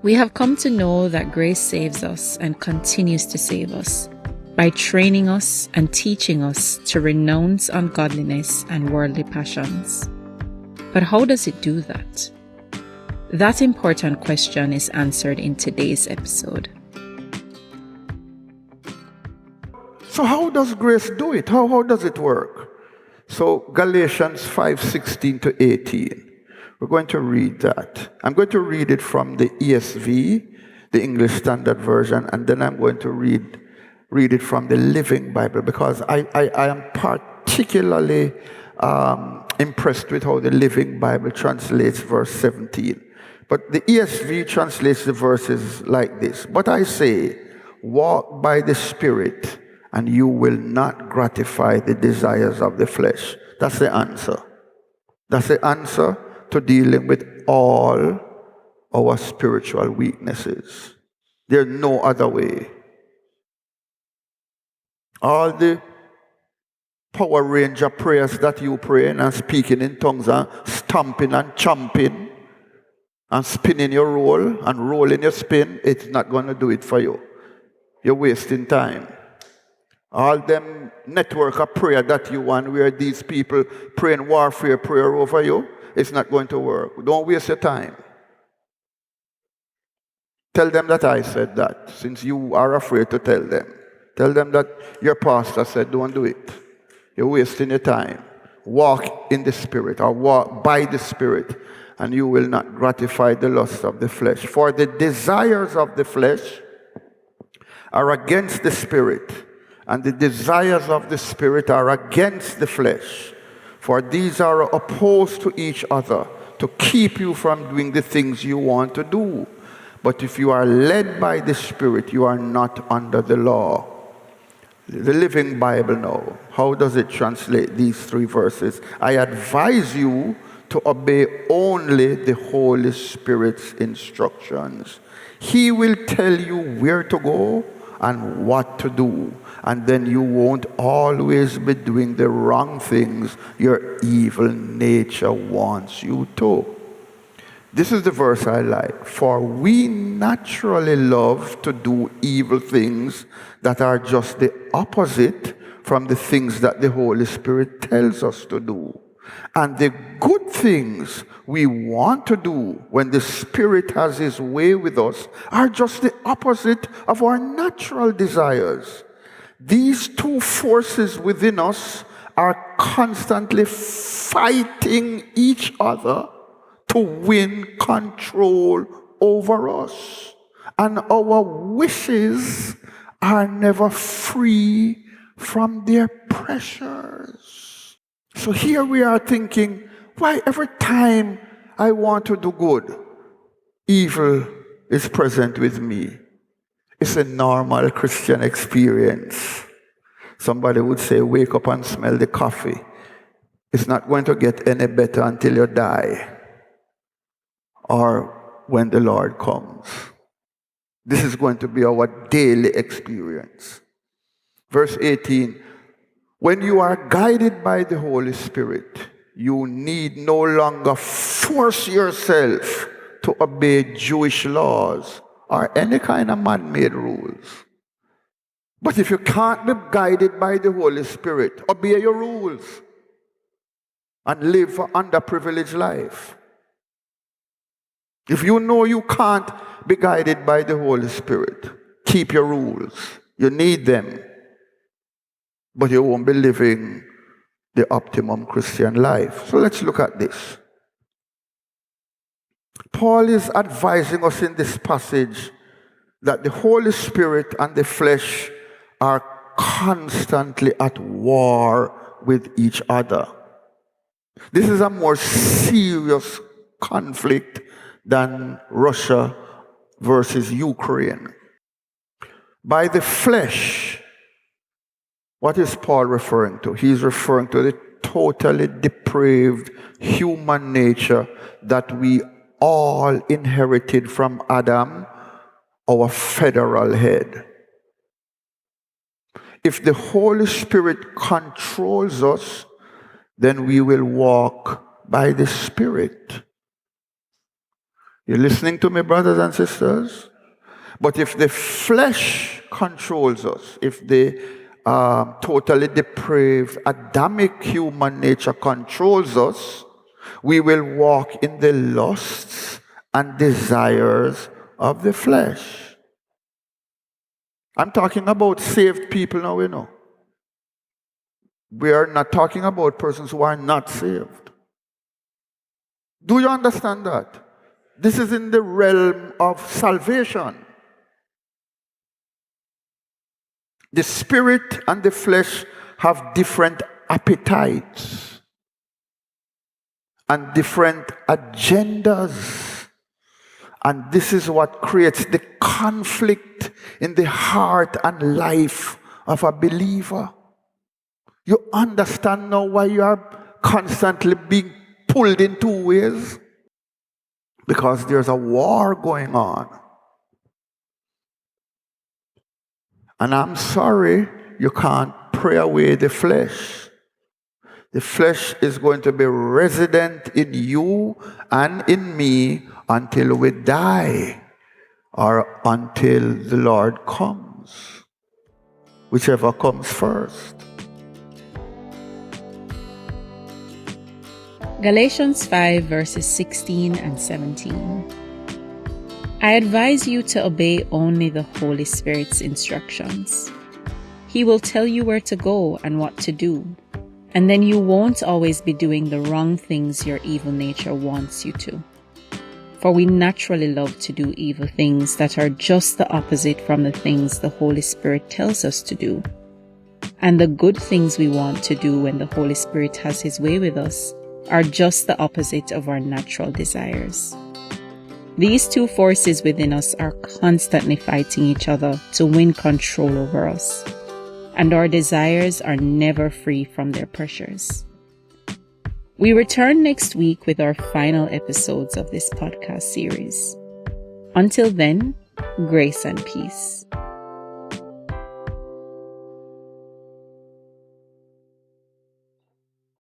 We have come to know that grace saves us and continues to save us by training us and teaching us to renounce ungodliness and worldly passions. But how does it do that? That important question is answered in today's episode. So how does grace do it? How does it work? So Galatians 5:16 to 18. We're going to read that. I'm going to read it from the ESV, the English Standard Version, and then I'm going to read it from the Living Bible, because I am particularly impressed with how the Living Bible translates verse 17. But the ESV translates the verses like this. But I say, walk by the Spirit, and you will not gratify the desires of the flesh. That's the answer. That's the answer to dealing with all our spiritual weaknesses. There's no other way. All the Power Ranger prayers that you pray and speaking in tongues and stomping and chomping and spinning your roll and rolling your spin, it's not going to do it for you. You're wasting time. All them network of prayer that you want, where these people praying warfare prayer over you, it's not going to work. Don't waste your time. Tell them that I said that, since you are afraid to tell them. Tell them that your pastor said, don't do it. You're wasting your time. Walk in the Spirit, or walk by the Spirit, and you will not gratify the lust of the flesh. For the desires of the flesh are against the Spirit, and the desires of the Spirit are against the flesh. For these are opposed to each other, to keep you from doing the things you want to do. But if you are led by the Spirit, you are not under the law. The Living Bible now, how does it translate these three verses? I advise you to obey only the Holy Spirit's instructions. He will tell you where to go and what to do, and then you won't always be doing the wrong things your evil nature wants you to. This is the verse I like. For we naturally love to do evil things that are just the opposite from the things that the Holy Spirit tells us to do. And the good things we want to do when the Spirit has His way with us are just the opposite of our natural desires. These two forces within us are constantly fighting each other to win control over us. And our wishes are never free from their pressures. So here we are thinking, why every time I want to do good, evil is present with me? It's a normal Christian experience. Somebody would say, wake up and smell the coffee. It's not going to get any better until you die, or when the Lord comes. This is going to be our daily experience. Verse 18, when you are guided by the Holy Spirit, you need no longer force yourself to obey Jewish laws or any kind of man-made rules. But if you can't be guided by the Holy Spirit, obey your rules and live an underprivileged life. If you know you can't be guided by the Holy Spirit, keep your rules. You need them. But you won't be living the optimum Christian life. So let's look at this. Paul is advising us in this passage that the Holy Spirit and the flesh are constantly at war with each other. This is a more serious conflict than Russia versus Ukraine. By the flesh, what is Paul referring to? He's referring to the totally depraved human nature that we all inherited from Adam, our federal head. If the Holy Spirit controls us, then we will walk by the Spirit. You're listening to me, brothers and sisters? But if the flesh controls us, if the totally depraved Adamic human nature controls us, we will walk in the lusts and desires of the flesh. I'm talking about saved people now, We are not talking about persons who are not saved. Do you understand that? This is in the realm of salvation. The spirit and the flesh have different appetites and different agendas. And this is what creates the conflict in the heart and life of a believer. You understand now why you are constantly being pulled in two ways? Because there's a war going on. And I'm sorry, you can't pray away the flesh. The flesh is going to be resident in you and in me until we die or until the Lord comes. Whichever comes first. Galatians 5 verses 16 and 17. I advise you to obey only the Holy Spirit's instructions. He will tell you where to go and what to do, and then you won't always be doing the wrong things your evil nature wants you to. For we naturally love to do evil things that are just the opposite from the things the Holy Spirit tells us to do. And the good things we want to do when the Holy Spirit has His way with us are just the opposite of our natural desires. These two forces within us are constantly fighting each other to win control over us, and our desires are never free from their pressures. We return next week with our final episodes of this podcast series. Until then, grace and peace.